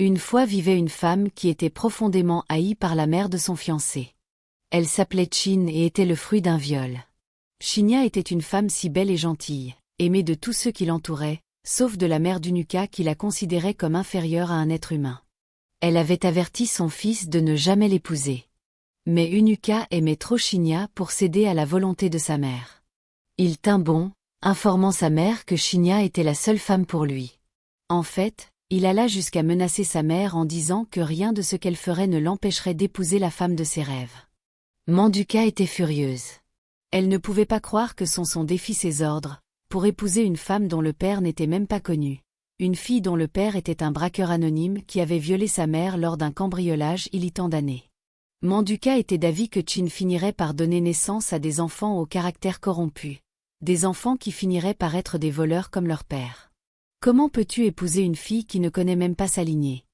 Une fois vivait une femme qui était profondément haïe par la mère de son fiancé. Elle s'appelait Chin et était le fruit d'un viol. Shinya était une femme si belle et gentille, aimée de tous ceux qui l'entouraient, sauf de la mère d'Unuka qui la considérait comme inférieure à un être humain. Elle avait averti son fils de ne jamais l'épouser. Mais Unuka aimait trop Shinya pour céder à la volonté de sa mère. Il tint bon, informant sa mère que Shinya était la seule femme pour lui. En fait, il alla jusqu'à menacer sa mère en disant que rien de ce qu'elle ferait ne l'empêcherait d'épouser la femme de ses rêves. Manduka était furieuse. Elle ne pouvait pas croire que son défie ses ordres, pour épouser une femme dont le père n'était même pas connu. Une fille dont le père était un braqueur anonyme qui avait violé sa mère lors d'un cambriolage il y tant d'années. Manduka était d'avis que Chin finirait par donner naissance à des enfants au caractère corrompu. Des enfants qui finiraient par être des voleurs comme leur père. « Comment peux-tu épouser une fille qui ne connaît même pas sa lignée ?»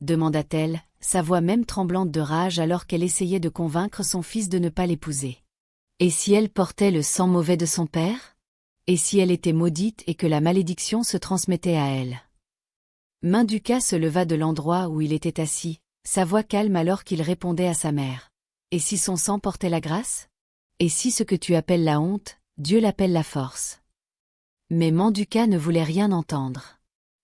demanda-t-elle, sa voix même tremblante de rage alors qu'elle essayait de convaincre son fils de ne pas l'épouser. Et si elle portait le sang mauvais de son père ? Et si elle était maudite et que la malédiction se transmettait à elle ? Manduka se leva de l'endroit où il était assis, sa voix calme alors qu'il répondait à sa mère. Et si son sang portait la grâce ? Et si ce que tu appelles la honte, Dieu l'appelle la force ? Mais Manduka ne voulait rien entendre.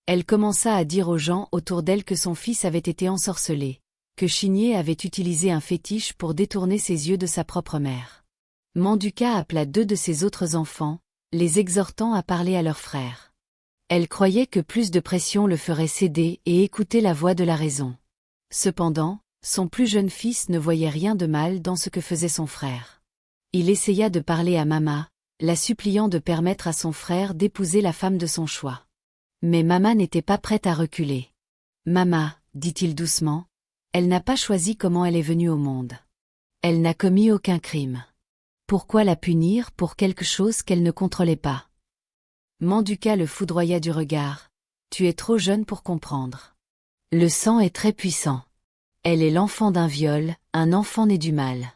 Elle commença à dire aux gens autour d'elle que son fils avait été ensorcelé, que Shinya avait utilisé un fétiche pour détourner ses yeux de sa propre mère. Manduka appela 2 de ses autres enfants, les exhortant à parler à leur frère. Elle croyait que plus de pression le ferait céder et écouter la voix de la raison. Cependant, son plus jeune fils ne voyait rien de mal dans ce que faisait son frère. Il essaya de parler à Mama, la suppliant de permettre à son frère d'épouser la femme de son choix. Mais Mama n'était pas prête à reculer. « Mama, dit-il doucement, elle n'a pas choisi comment elle est venue au monde. Elle n'a commis aucun crime. Pourquoi la punir pour quelque chose qu'elle ne contrôlait pas ?» Manduka le foudroya du regard. « Tu es trop jeune pour comprendre. Le sang est très puissant. Elle est l'enfant d'un viol, un enfant né du mal.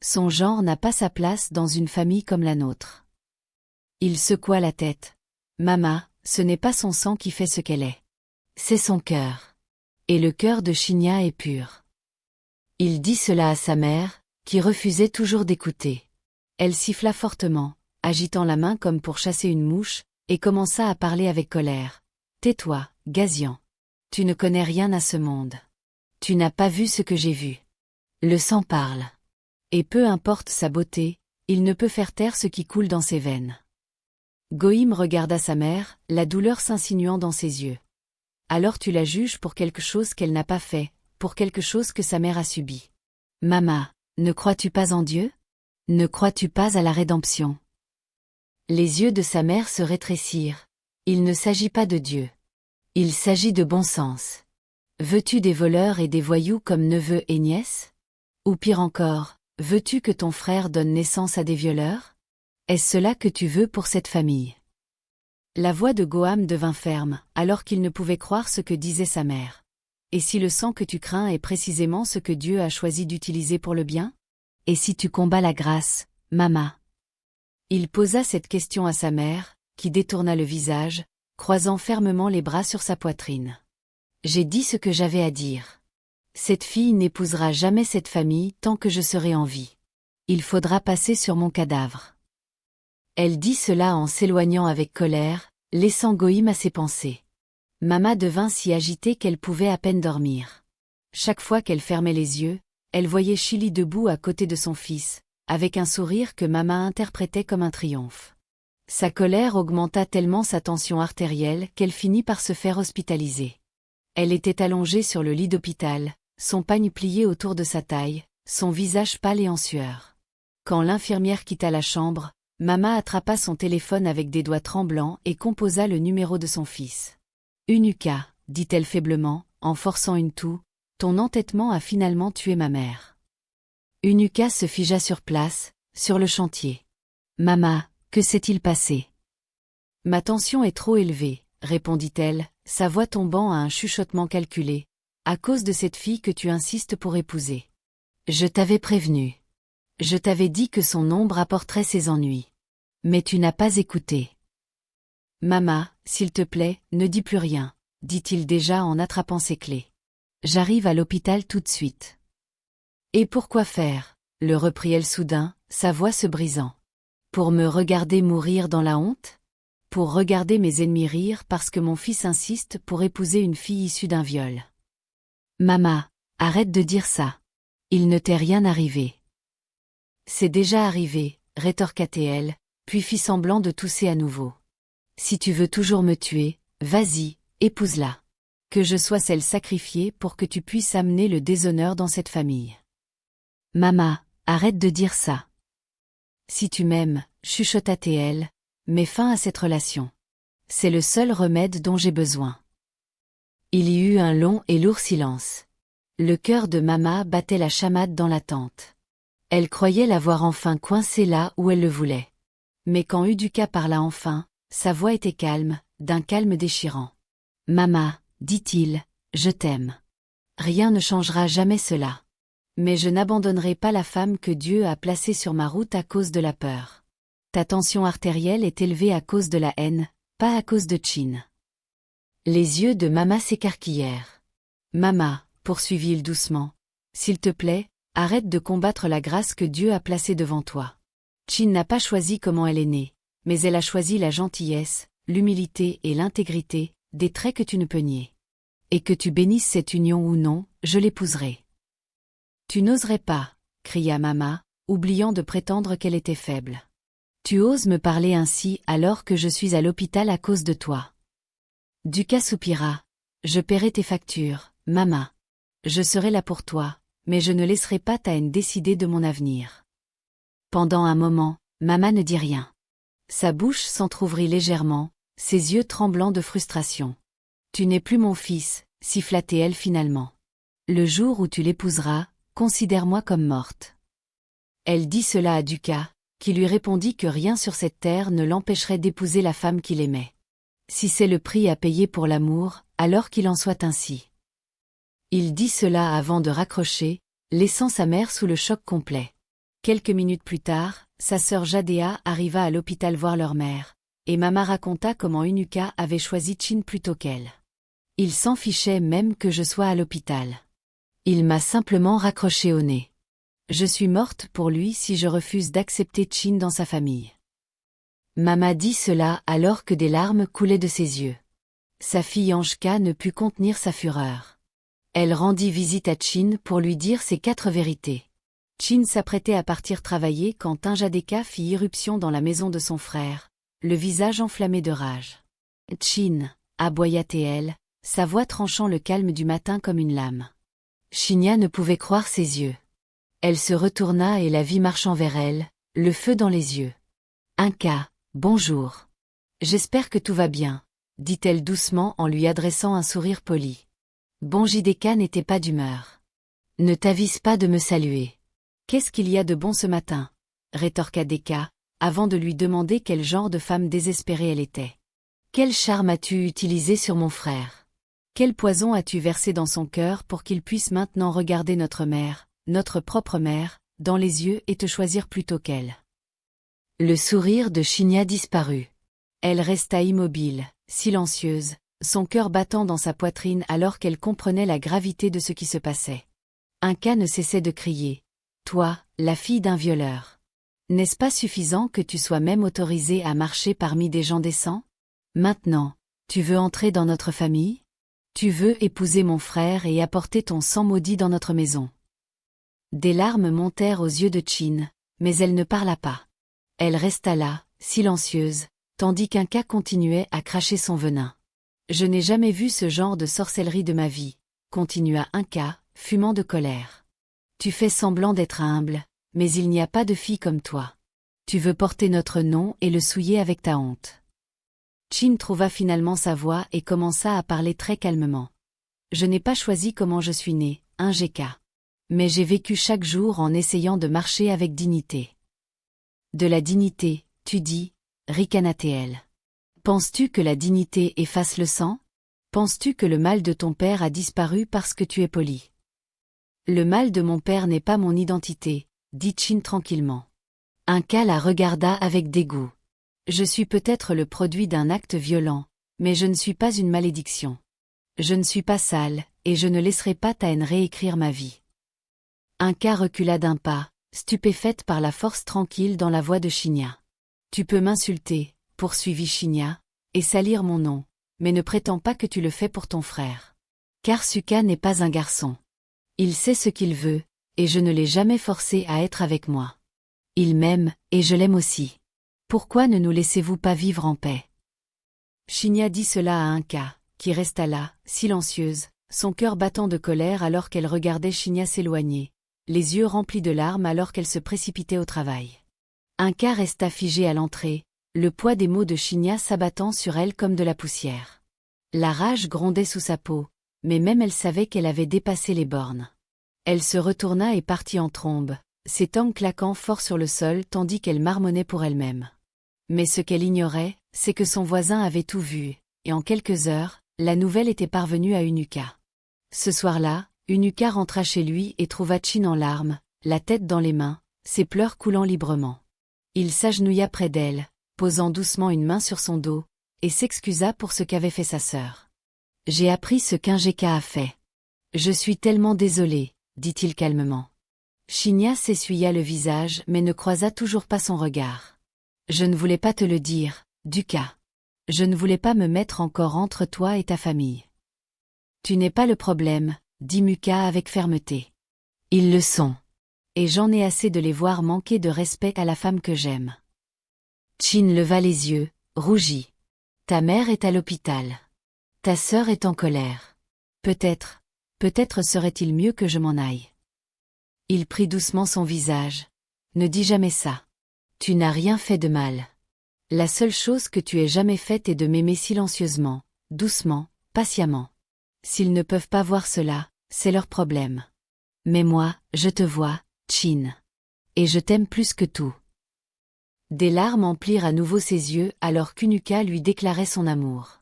Son genre n'a pas sa place dans une famille comme la nôtre. » Il secoua la tête. « Mama, ce n'est pas son sang qui fait ce qu'elle est. C'est son cœur. Et le cœur de Shinya est pur. » Il dit cela à sa mère, qui refusait toujours d'écouter. Elle siffla fortement, agitant la main comme pour chasser une mouche, et commença à parler avec colère. « Tais-toi, Gazian. Tu ne connais rien à ce monde. Tu n'as pas vu ce que j'ai vu. Le sang parle. Et peu importe sa beauté, il ne peut faire taire ce qui coule dans ses veines. » Goïm regarda sa mère, la douleur s'insinuant dans ses yeux. « Alors tu la juges pour quelque chose qu'elle n'a pas fait, pour quelque chose que sa mère a subi. Mama, ne crois-tu pas en Dieu ? Ne crois-tu pas à la rédemption ?» Les yeux de sa mère se rétrécirent. Il ne s'agit pas de Dieu. Il s'agit de bon sens. Veux-tu des voleurs et des voyous comme neveux et nièces ? Ou pire encore, veux-tu que ton frère donne naissance à des violeurs ? Est-ce cela que tu veux pour cette famille ? La voix de Goham devint ferme, alors qu'il ne pouvait croire ce que disait sa mère. Et si le sang que tu crains est précisément ce que Dieu a choisi d'utiliser pour le bien ? Et si tu combats la grâce, Mama ? Il posa cette question à sa mère, qui détourna le visage, croisant fermement les bras sur sa poitrine. « J'ai dit ce que j'avais à dire. Cette fille n'épousera jamais cette famille tant que je serai en vie. Il faudra passer sur mon cadavre. » Elle dit cela en s'éloignant avec colère, laissant Goïm à ses pensées. Mama devint si agitée qu'elle pouvait à peine dormir. Chaque fois qu'elle fermait les yeux, elle voyait Chili debout à côté de son fils, avec un sourire que Mama interprétait comme un triomphe. Sa colère augmenta tellement sa tension artérielle qu'elle finit par se faire hospitaliser. Elle était allongée sur le lit d'hôpital, son pagne plié autour de sa taille, son visage pâle et en sueur. Quand l'infirmière quitta la chambre, Mama attrapa son téléphone avec des doigts tremblants et composa le numéro de son fils. « Unuka, dit-elle faiblement, en forçant une toux, ton entêtement a finalement tué ma mère. » Unuka se figea sur place, sur le chantier. « Mama, que s'est-il passé ? » « Ma tension est trop élevée, répondit-elle, sa voix tombant à un chuchotement calculé, à cause de cette fille que tu insistes pour épouser. Je t'avais prévenu. Je t'avais dit que son ombre apporterait ses ennuis. Mais tu n'as pas écouté. Mama, s'il te plaît, ne dis plus rien, dit-il déjà en attrapant ses clés. J'arrive à l'hôpital tout de suite. Et pourquoi faire? Le reprit-elle soudain, sa voix se brisant. Pour me regarder mourir dans la honte? Pour regarder mes ennemis rire parce que mon fils insiste pour épouser une fille issue d'un viol. Mama, arrête de dire ça. Il ne t'est rien arrivé. C'est déjà arrivé, rétorqua-t-elle, puis fit semblant de tousser à nouveau. Si tu veux toujours me tuer, vas-y, épouse-la. Que je sois celle sacrifiée pour que tu puisses amener le déshonneur dans cette famille. Mama, arrête de dire ça. Si tu m'aimes, chuchota-t-elle, mets fin à cette relation. C'est le seul remède dont j'ai besoin. Il y eut un long et lourd silence. Le cœur de Mama battait la chamade dans l'attente. Elle croyait l'avoir enfin coincé là où elle le voulait. Mais quand Uduka parla enfin, sa voix était calme, d'un calme déchirant. Mama, dit-il, je t'aime. Rien ne changera jamais cela. Mais je n'abandonnerai pas la femme que Dieu a placée sur ma route à cause de la peur. Ta tension artérielle est élevée à cause de la haine, pas à cause de Chin. Les yeux de Mama s'écarquillèrent. Mama, poursuivit-il doucement, s'il te plaît, arrête de combattre la grâce que Dieu a placée devant toi. Chin n'a pas choisi comment elle est née, mais elle a choisi la gentillesse, l'humilité et l'intégrité, des traits que tu ne peux nier. Et que tu bénisses cette union ou non, je l'épouserai. Tu n'oserais pas, cria Mama, oubliant de prétendre qu'elle était faible. Tu oses me parler ainsi alors que je suis à l'hôpital à cause de toi. Duka soupira. Je paierai tes factures, Mama. Je serai là pour toi, mais je ne laisserai pas ta haine décider de mon avenir. Pendant un moment, Mama ne dit rien. Sa bouche s'entr'ouvrit légèrement, ses yeux tremblants de frustration. Tu n'es plus mon fils, siffla-t-elle finalement. Le jour où tu l'épouseras, considère-moi comme morte. Elle dit cela à Duka, qui lui répondit que rien sur cette terre ne l'empêcherait d'épouser la femme qu'il aimait. Si c'est le prix à payer pour l'amour, alors qu'il en soit ainsi. Il dit cela avant de raccrocher, laissant sa mère sous le choc complet. Quelques minutes plus tard, sa sœur Jadéa arriva à l'hôpital voir leur mère, et Mama raconta comment Unuka avait choisi Chin plutôt qu'elle. Il s'en fichait même que je sois à l'hôpital. Il m'a simplement raccroché au nez. Je suis morte pour lui si je refuse d'accepter Chin dans sa famille. Mama dit cela alors que des larmes coulaient de ses yeux. Sa fille Anjka ne put contenir sa fureur. Elle rendit visite à Chin pour lui dire ses 4 vérités. Chin s'apprêtait à partir travailler quand Injadeka fit irruption dans la maison de son frère, le visage enflammé de rage. Chin, aboya-t-elle, sa voix tranchant le calme du matin comme une lame. Shinya ne pouvait croire ses yeux. Elle se retourna et la vit marchant vers elle, le feu dans les yeux. Inka, bonjour. J'espère que tout va bien, dit-elle doucement en lui adressant un sourire poli. Bonjideka n'était pas d'humeur. Ne t'avise pas de me saluer. Qu'est-ce qu'il y a de bon ce matin? Rétorqua Deka, avant de lui demander quel genre de femme désespérée elle était. Quel charme as-tu utilisé sur mon frère? Quel poison as-tu versé dans son cœur pour qu'il puisse maintenant regarder notre mère, notre propre mère, dans les yeux et te choisir plutôt qu'elle? Le sourire de Shinya disparut. Elle resta immobile, silencieuse, son cœur battant dans sa poitrine alors qu'elle comprenait la gravité de ce qui se passait. Inka ne cessait de crier. Toi, la fille d'un violeur. N'est-ce pas suffisant que tu sois même autorisée à marcher parmi des gens décents? Maintenant, tu veux entrer dans notre famille? Tu veux épouser mon frère et apporter ton sang maudit dans notre maison. Des larmes montèrent aux yeux de Chin, mais elle ne parla pas. Elle resta là, silencieuse, tandis qu'Inka continuait à cracher son venin. Je n'ai jamais vu ce genre de sorcellerie de ma vie, continua Inka, fumant de colère. Tu fais semblant d'être humble, mais il n'y a pas de fille comme toi. Tu veux porter notre nom et le souiller avec ta honte. Chin trouva finalement sa voix et commença à parler très calmement. Je n'ai pas choisi comment je suis née, Ingeka. Mais j'ai vécu chaque jour en essayant de marcher avec dignité. De la dignité, tu dis, ricana-t-elle. Penses-tu que la dignité efface le sang? Penses-tu que le mal de ton père a disparu parce que tu es poli? Le mal de mon père n'est pas mon identité, dit Chin tranquillement. Inka la regarda avec dégoût. Je suis peut-être le produit d'un acte violent, mais je ne suis pas une malédiction. Je ne suis pas sale, et je ne laisserai pas ta haine réécrire ma vie. Inca recula d'un pas, stupéfaite par la force tranquille dans la voix de Shinya. Tu peux m'insulter, poursuivit Shinya, et salir mon nom, mais ne prétends pas que tu le fais pour ton frère. Car Suka n'est pas un garçon. Il sait ce qu'il veut, et je ne l'ai jamais forcé à être avec moi. Il m'aime, et je l'aime aussi. Pourquoi ne nous laissez-vous pas vivre en paix? Shinya dit cela à Inca, qui resta là, silencieuse, son cœur battant de colère alors qu'elle regardait Shinya s'éloigner, les yeux remplis de larmes alors qu'elle se précipitait au travail. Inca resta figé à l'entrée, le poids des mots de Shinya s'abattant sur elle comme de la poussière. La rage grondait sous sa peau, mais même elle savait qu'elle avait dépassé les bornes. Elle se retourna et partit en trombe, ses tongs claquant fort sur le sol tandis qu'elle marmonnait pour elle-même. Mais ce qu'elle ignorait, c'est que son voisin avait tout vu, et en quelques heures, la nouvelle était parvenue à Unuka. Ce soir-là, Unuka rentra chez lui et trouva Chin en larmes, la tête dans les mains, ses pleurs coulant librement. Il s'agenouilla près d'elle, posant doucement une main sur son dos, et s'excusa pour ce qu'avait fait sa sœur. « J'ai appris ce qu'Ingeka a fait. Je suis tellement désolé, dit-il calmement. Shinya s'essuya le visage mais ne croisa toujours pas son regard. Je ne voulais pas te le dire, Duka. Je ne voulais pas me mettre encore entre toi et ta famille. Tu n'es pas le problème, dit Muka avec fermeté. Ils le sont. Et j'en ai assez de les voir manquer de respect à la femme que j'aime. Chin leva les yeux, rougit. Ta mère est à l'hôpital. Ta sœur est en colère. Peut-être serait-il mieux que je m'en aille. Il prit doucement son visage. Ne dis jamais ça. Tu n'as rien fait de mal. La seule chose que tu aies jamais faite est de m'aimer silencieusement, doucement, patiemment. S'ils ne peuvent pas voir cela, c'est leur problème. Mais moi, je te vois, Chin. Et je t'aime plus que tout. Des larmes emplirent à nouveau ses yeux alors qu'Unuka lui déclarait son amour.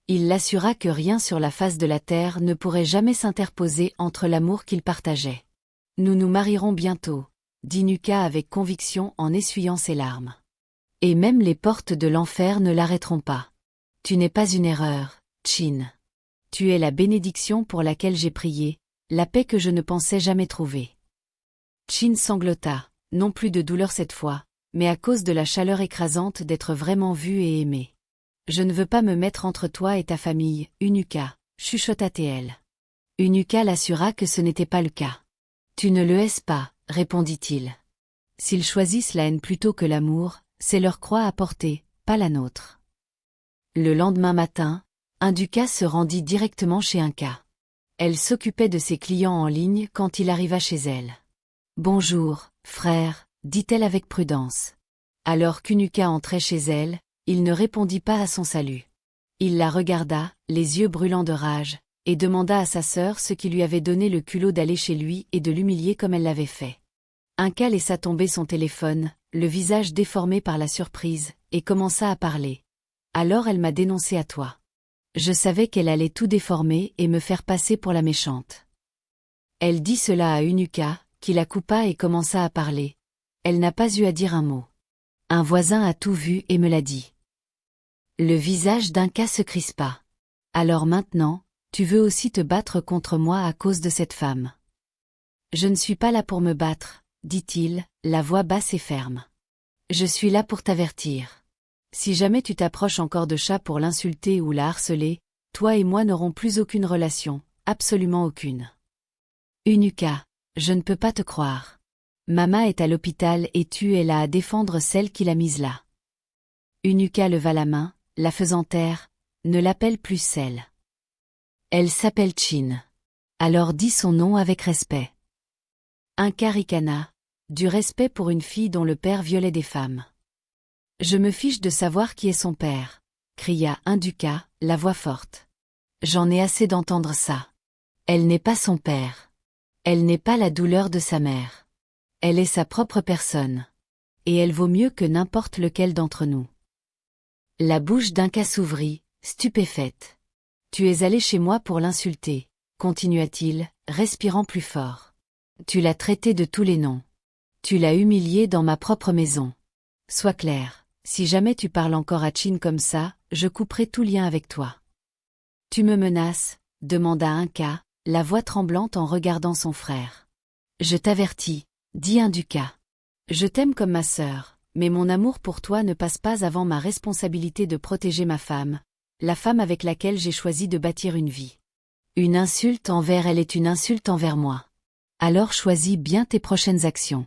Il l'assura que rien sur la face de la terre ne pourrait jamais s'interposer entre l'amour qu'ils partageaient. Nous nous marierons bientôt, dit Unuka avec conviction en essuyant ses larmes. Et même les portes de l'enfer ne l'arrêteront pas. Tu n'es pas une erreur, Chin. Tu es la bénédiction pour laquelle j'ai prié, la paix que je ne pensais jamais trouver. Chin sanglota, non plus de douleur cette fois, mais à cause de la chaleur écrasante d'être vraiment vu et aimé. Je ne veux pas me mettre entre toi et ta famille, Unuka, chuchota-t-elle. Unuka l'assura que ce n'était pas le cas. Tu ne le haises pas, répondit-il. S'ils choisissent la haine plutôt que l'amour, c'est leur croix à porter, pas la nôtre. Le lendemain matin, Induka se rendit directement chez Inca. Elle s'occupait de ses clients en ligne quand il arriva chez elle. « Bonjour, frère », dit-elle avec prudence. Alors qu'Unuka entrait chez elle, il ne répondit pas à son salut. Il la regarda, les yeux brûlants de rage, et demanda à sa sœur ce qui lui avait donné le culot d'aller chez lui et de l'humilier comme elle l'avait fait. Inca laissa tomber son téléphone, le visage déformé par la surprise, et commença à parler. « Alors elle m'a dénoncé à toi. Je savais qu'elle allait tout déformer et me faire passer pour la méchante. » Elle dit cela à Unuka, qui la coupa et commença à parler. Elle n'a pas eu à dire un mot. Un voisin a tout vu et me l'a dit. Le visage d'Inca se crispa. Alors maintenant, tu veux aussi te battre contre moi à cause de cette femme. Je ne suis pas là pour me battre, dit-il, la voix basse et ferme. Je suis là pour t'avertir. Si jamais tu t'approches encore de Chat pour l'insulter ou la harceler, toi et moi n'aurons plus aucune relation, absolument aucune. Unuka, je ne peux pas te croire. Mama est à l'hôpital et tu es là à défendre celle qui l'a mise là. Unuka leva la main, la faisant taire, ne l'appelle plus celle. Elle s'appelle Chin. Alors dis son nom avec respect. Inca ricana, du respect pour une fille dont le père violait des femmes. Je me fiche de savoir qui est son père, cria Induka, la voix forte. J'en ai assez d'entendre ça. Elle n'est pas son père. Elle n'est pas la douleur de sa mère. Elle est sa propre personne. Et elle vaut mieux que n'importe lequel d'entre nous. La bouche d'Inca s'ouvrit, stupéfaite. Tu es allé chez moi pour l'insulter, continua-t-il, respirant plus fort. Tu l'as traité de tous les noms. Tu l'as humilié dans ma propre maison. Sois clair, si jamais tu parles encore à Chin comme ça, je couperai tout lien avec toi. Tu me menaces, demanda Inca, la voix tremblante en regardant son frère. « Je t'avertis, dit Induka. Je t'aime comme ma sœur, mais mon amour pour toi ne passe pas avant ma responsabilité de protéger ma femme, la femme avec laquelle j'ai choisi de bâtir une vie. Une insulte envers elle est une insulte envers moi. Alors choisis bien tes prochaines actions. »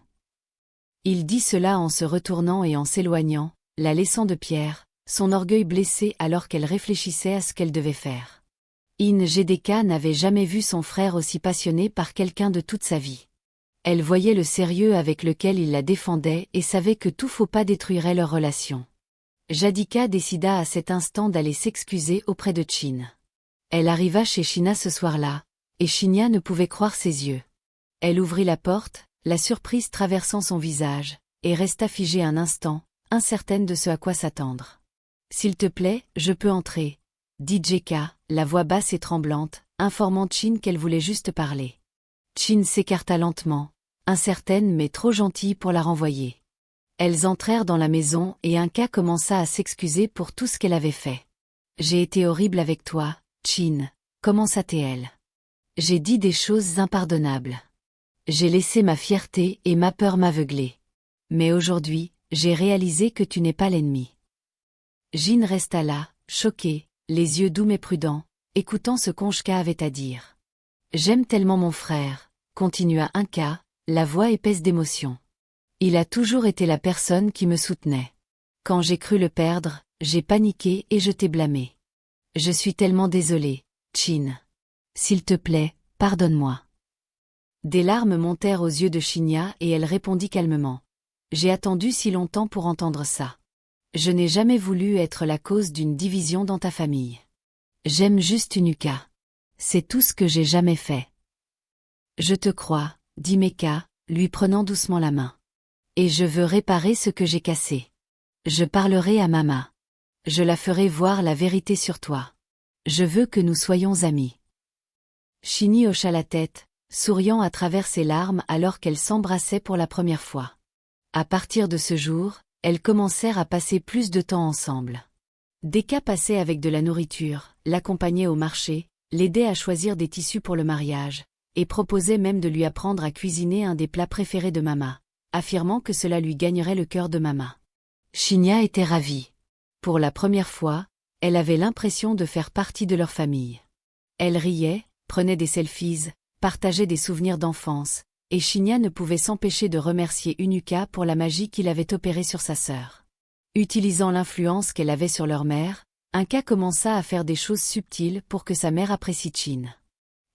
Il dit cela en se retournant et en s'éloignant, la laissant de pierre, son orgueil blessé alors qu'elle réfléchissait à ce qu'elle devait faire. Ngedeka n'avait jamais vu son frère aussi passionné par quelqu'un de toute sa vie. Elle voyait le sérieux avec lequel il la défendait et savait que tout faux pas détruirait leur relation. Jadika décida à cet instant d'aller s'excuser auprès de Chin. Elle arriva chez Shina ce soir-là, et Shinya ne pouvait croire ses yeux. Elle ouvrit la porte, la surprise traversant son visage, et resta figée un instant, incertaine de ce à quoi s'attendre. « S'il te plaît, je peux entrer », dit Jeka, la voix basse et tremblante, informant Chin qu'elle voulait juste parler. Chin s'écarta lentement, incertaine mais trop gentille pour la renvoyer. Elles entrèrent dans la maison et Inka commença à s'excuser pour tout ce qu'elle avait fait. « J'ai été horrible avec toi, Chin », commença-t-elle. « J'ai dit des choses impardonnables. J'ai laissé ma fierté et ma peur m'aveugler. Mais aujourd'hui, j'ai réalisé que tu n'es pas l'ennemi. » Jin resta là, choqué, les yeux doux mais prudents, écoutant ce qu'Onshka avait à dire. « J'aime tellement mon frère », continua Inka, la voix épaisse d'émotion. « Il a toujours été la personne qui me soutenait. Quand j'ai cru le perdre, j'ai paniqué et je t'ai blâmé. Je suis tellement désolée, Chin. S'il te plaît, pardonne-moi. » Des larmes montèrent aux yeux de Shinya et elle répondit calmement. « J'ai attendu si longtemps pour entendre ça. Je n'ai jamais voulu être la cause d'une division dans ta famille. J'aime juste Unuka. C'est tout ce que j'ai jamais fait. »« Je te crois, » dit Meka, lui prenant doucement la main. « Et je veux réparer ce que j'ai cassé. Je parlerai à Mama. Je la ferai voir la vérité sur toi. Je veux que nous soyons amis. » Shinny hocha la tête, souriant à travers ses larmes alors qu'elles s'embrassaient pour la première fois. À partir de ce jour, elles commencèrent à passer plus de temps ensemble. Deka passait avec de la nourriture, l'accompagnait au marché, l'aidait à choisir des tissus pour le mariage, et proposait même de lui apprendre à cuisiner un des plats préférés de Mama, affirmant que cela lui gagnerait le cœur de Mama. Shinya était ravie. Pour la première fois, elle avait l'impression de faire partie de leur famille. Elle riait, prenait des selfies, partageait des souvenirs d'enfance, et Shinya ne pouvait s'empêcher de remercier Unuka pour la magie qu'il avait opérée sur sa sœur. Utilisant l'influence qu'elle avait sur leur mère, Inka commença à faire des choses subtiles pour que sa mère apprécie Chin.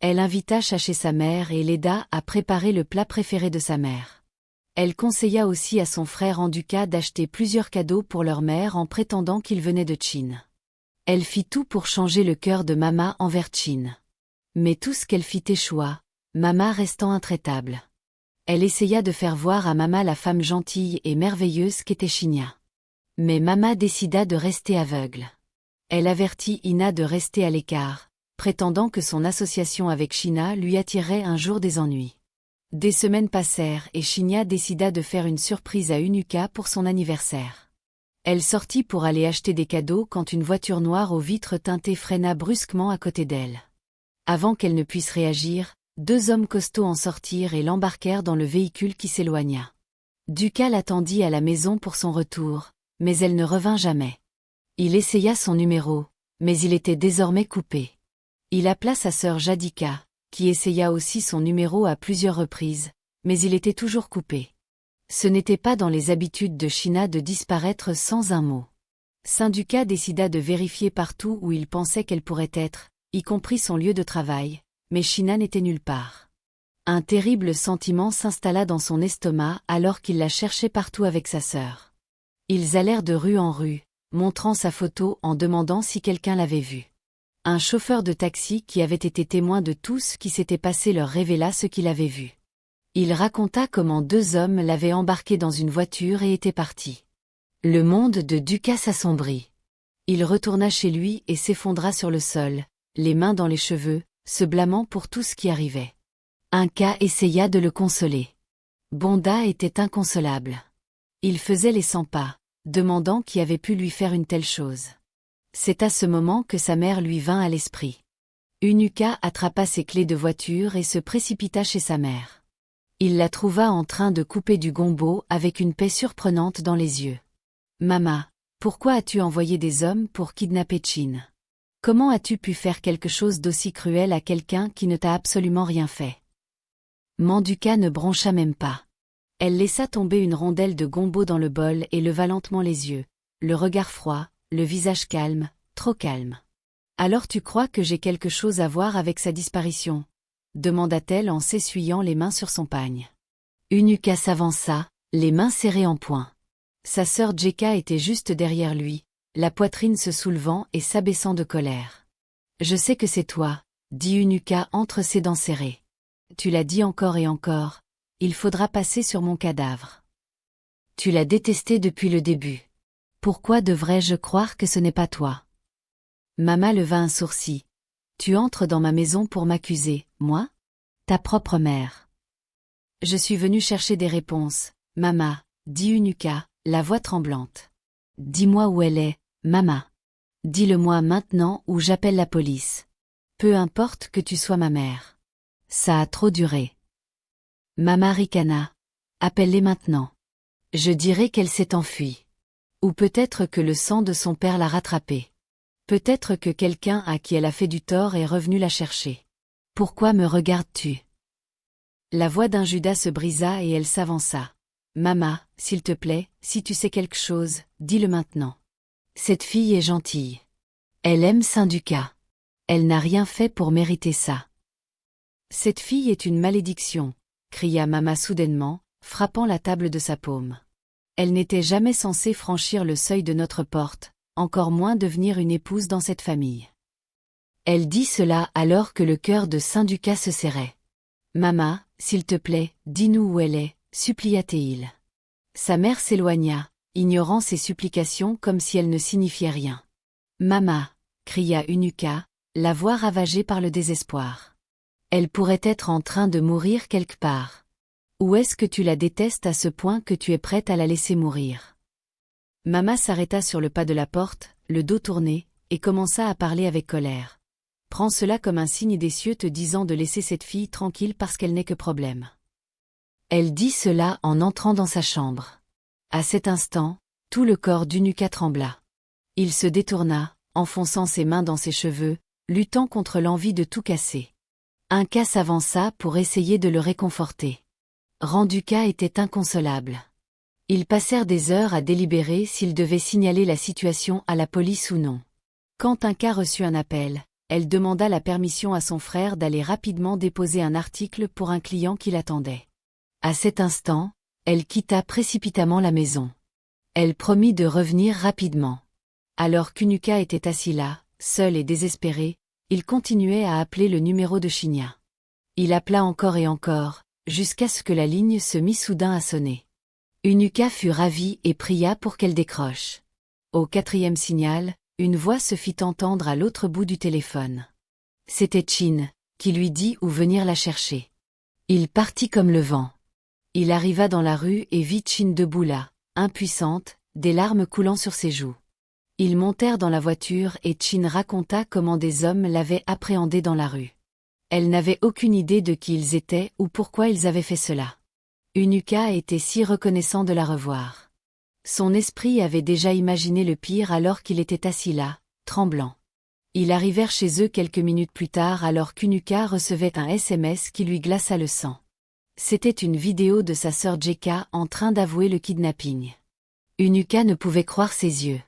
Elle invita chez sa mère et l'aida à préparer le plat préféré de sa mère. Elle conseilla aussi à son frère Anduka d'acheter plusieurs cadeaux pour leur mère en prétendant qu'ils venaient de Chin. Elle fit tout pour changer le cœur de Mama envers Chin. Mais tout ce qu'elle fit échoua, Mama restant intraitable. Elle essaya de faire voir à Mama la femme gentille et merveilleuse qu'était Shinya. Mais Mama décida de rester aveugle. Elle avertit Ina de rester à l'écart, prétendant que son association avec Shina lui attirerait un jour des ennuis. Des semaines passèrent et Shinya décida de faire une surprise à Unuka pour son anniversaire. Elle sortit pour aller acheter des cadeaux quand une voiture noire aux vitres teintées freina brusquement à côté d'elle. Avant qu'elle ne puisse réagir, deux hommes costauds en sortirent et l'embarquèrent dans le véhicule qui s'éloigna. Duka l'attendit à la maison pour son retour, mais elle ne revint jamais. Il essaya son numéro, mais il était désormais coupé. Il appela sa sœur Jadika, qui essaya aussi son numéro à plusieurs reprises, mais il était toujours coupé. Ce n'était pas dans les habitudes de Shina de disparaître sans un mot. Synduka décida de vérifier partout où il pensait qu'elle pourrait être, y compris son lieu de travail, mais Shina n'était nulle part. Un terrible sentiment s'installa dans son estomac alors qu'il la cherchait partout avec sa sœur. Ils allèrent de rue en rue, montrant sa photo en demandant si quelqu'un l'avait vue. Un chauffeur de taxi qui avait été témoin de tout ce qui s'était passé leur révéla ce qu'il avait vu. Il raconta comment deux hommes l'avaient embarqué dans une voiture et étaient partis. Le monde de Duka s'assombrit. Il retourna chez lui et s'effondra sur le sol, les mains dans les cheveux, se blâmant pour tout ce qui arrivait. Inka essaya de le consoler. Bonda était inconsolable. Il faisait les 100 pas, demandant qui avait pu lui faire une telle chose. C'est à ce moment que sa mère lui vint à l'esprit. Unuka attrapa ses clés de voiture et se précipita chez sa mère. Il la trouva en train de couper du gombo avec une paix surprenante dans les yeux. « Mama, pourquoi as-tu envoyé des hommes pour kidnapper Chin? Comment as-tu pu faire quelque chose d'aussi cruel à quelqu'un qui ne t'a absolument rien fait ?» Manduka ne broncha même pas. Elle laissa tomber une rondelle de gombo dans le bol et leva lentement les yeux, le regard froid, le visage calme, trop calme. « Alors tu crois que j'ai quelque chose à voir avec sa disparition ?» demanda-t-elle en s'essuyant les mains sur son pagne. Unuka s'avança, les mains serrées en poing. Sa sœur Jeka était juste derrière lui, la poitrine se soulevant et s'abaissant de colère. « Je sais que c'est toi, » dit Unuka entre ses dents serrées. « Tu l'as dit encore et encore, il faudra passer sur mon cadavre. Tu l'as détesté depuis le début. Pourquoi devrais-je croire que ce n'est pas toi ?» Mama leva un sourcil. « Tu entres dans ma maison pour m'accuser, moi? Ta propre mère. »« Je suis venue chercher des réponses, Mama, » dit Unuka, la voix tremblante. « Dis-moi où elle est, Mama. Dis-le-moi maintenant ou j'appelle la police. Peu importe que tu sois ma mère. Ça a trop duré. » Mama ricana. « Appelle-les maintenant. Je dirai qu'elle s'est enfuie. Ou peut-être que le sang de son père l'a rattrapée. Peut-être que quelqu'un à qui elle a fait du tort est revenu la chercher. Pourquoi me regardes-tu » La voix d'un Judas se brisa et elle s'avança. « Mama, s'il te plaît, si tu sais quelque chose, dis-le maintenant. Cette fille est gentille. Elle aime Synduka. Elle n'a rien fait pour mériter ça. »« Cette fille est une malédiction » cria Mama soudainement, frappant la table de sa paume. « Elle n'était jamais censée franchir le seuil de notre porte, encore moins devenir une épouse dans cette famille. » Elle dit cela alors que le cœur de Synduka se serrait. « Mama, s'il te plaît, dis-nous où elle est, » supplia-t-il. Sa mère s'éloigna, ignorant ses supplications comme si elles ne signifiaient rien. « Mama » cria Unuka, la voix ravagée par le désespoir. « Elle pourrait être en train de mourir quelque part. Ou est-ce que tu la détestes à ce point que tu es prête à la laisser mourir ?» Mama s'arrêta sur le pas de la porte, le dos tourné, et commença à parler avec colère. « Prends cela comme un signe des cieux te disant de laisser cette fille tranquille parce qu'elle n'est que problème. » Elle dit cela en entrant dans sa chambre. À cet instant, tout le corps d'Unuka trembla. Il se détourna, enfonçant ses mains dans ses cheveux, luttant contre l'envie de tout casser. Inka s'avança pour essayer de le réconforter. Randuka était inconsolable. Ils passèrent des heures à délibérer s'ils devaient signaler la situation à la police ou non. Quand Inka reçut un appel, elle demanda la permission à son frère d'aller rapidement déposer un article pour un client qui l'attendait. À cet instant, elle quitta précipitamment la maison. Elle promit de revenir rapidement. Alors qu'Unuka était assis là, seul et désespéré, il continuait à appeler le numéro de Shinya. Il appela encore et encore, jusqu'à ce que la ligne se mit soudain à sonner. Unuka fut ravie et pria pour qu'elle décroche. Au 4e signal, une voix se fit entendre à l'autre bout du téléphone. C'était Chin, qui lui dit où venir la chercher. Il partit comme le vent. Il arriva dans la rue et vit Chin debout là, impuissante, des larmes coulant sur ses joues. Ils montèrent dans la voiture et Chin raconta comment des hommes l'avaient appréhendée dans la rue. Elle n'avait aucune idée de qui ils étaient ou pourquoi ils avaient fait cela. Unuka était si reconnaissant de la revoir. Son esprit avait déjà imaginé le pire alors qu'il était assis là, tremblant. Ils arrivèrent chez eux quelques minutes plus tard alors qu'Unuka recevait un SMS qui lui glaça le sang. C'était une vidéo de sa sœur Jeka en train d'avouer le kidnapping. Unuka ne pouvait croire ses yeux.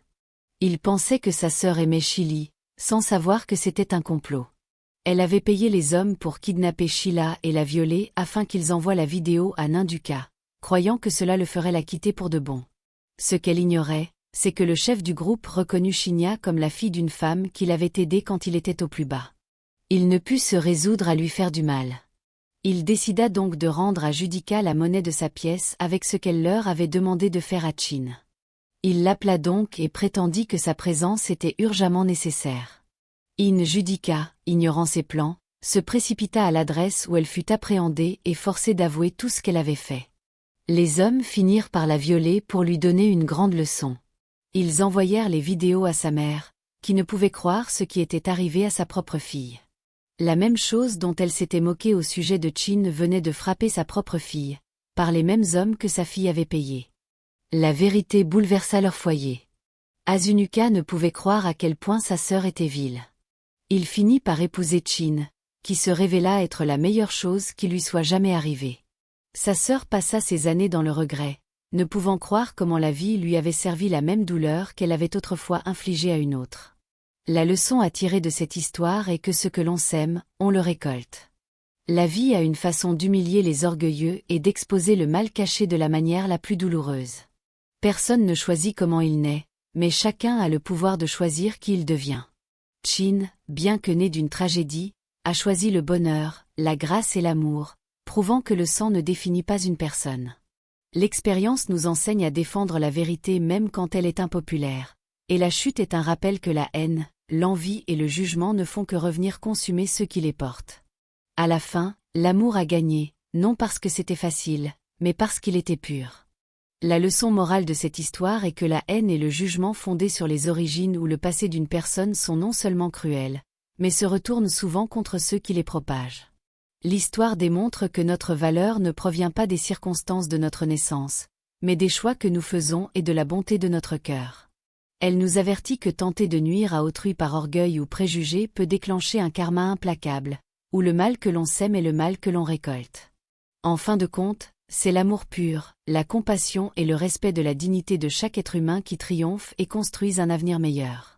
Il pensait que sa sœur aimait Chili, sans savoir que c'était un complot. Elle avait payé les hommes pour kidnapper Sheila et la violer afin qu'ils envoient la vidéo à Nanduka, croyant que cela le ferait la quitter pour de bon. Ce qu'elle ignorait, c'est que le chef du groupe reconnut Shinya comme la fille d'une femme qui l'avait aidé quand il était au plus bas. Il ne put se résoudre à lui faire du mal. Il décida donc de rendre à Judica la monnaie de sa pièce avec ce qu'elle leur avait demandé de faire à Chin. Il l'appela donc et prétendit que sa présence était urgemment nécessaire. Judica, ignorant ses plans, se précipita à l'adresse où elle fut appréhendée et forcée d'avouer tout ce qu'elle avait fait. Les hommes finirent par la violer pour lui donner une grande leçon. Ils envoyèrent les vidéos à sa mère, qui ne pouvait croire ce qui était arrivé à sa propre fille. La même chose dont elle s'était moquée au sujet de Chin venait de frapper sa propre fille, par les mêmes hommes que sa fille avait payés. La vérité bouleversa leur foyer. Asunuka ne pouvait croire à quel point sa sœur était vile. Il finit par épouser Chin, qui se révéla être la meilleure chose qui lui soit jamais arrivée. Sa sœur passa ses années dans le regret, ne pouvant croire comment la vie lui avait servi la même douleur qu'elle avait autrefois infligée à une autre. La leçon à tirer de cette histoire est que ce que l'on sème, on le récolte. La vie a une façon d'humilier les orgueilleux et d'exposer le mal caché de la manière la plus douloureuse. Personne ne choisit comment il naît, mais chacun a le pouvoir de choisir qui il devient. Chin, bien que né d'une tragédie, a choisi le bonheur, la grâce et l'amour, prouvant que le sang ne définit pas une personne. L'expérience nous enseigne à défendre la vérité même quand elle est impopulaire, et la chute est un rappel que la haine, l'envie et le jugement ne font que revenir consumer ceux qui les portent. À la fin, l'amour a gagné, non parce que c'était facile, mais parce qu'il était pur. La leçon morale de cette histoire est que la haine et le jugement fondés sur les origines ou le passé d'une personne sont non seulement cruels, mais se retournent souvent contre ceux qui les propagent. L'histoire démontre que notre valeur ne provient pas des circonstances de notre naissance, mais des choix que nous faisons et de la bonté de notre cœur. Elle nous avertit que tenter de nuire à autrui par orgueil ou préjugé peut déclencher un karma implacable, où le mal que l'on sème est le mal que l'on récolte. En fin de compte, c'est l'amour pur, la compassion et le respect de la dignité de chaque être humain qui triomphent et construisent un avenir meilleur.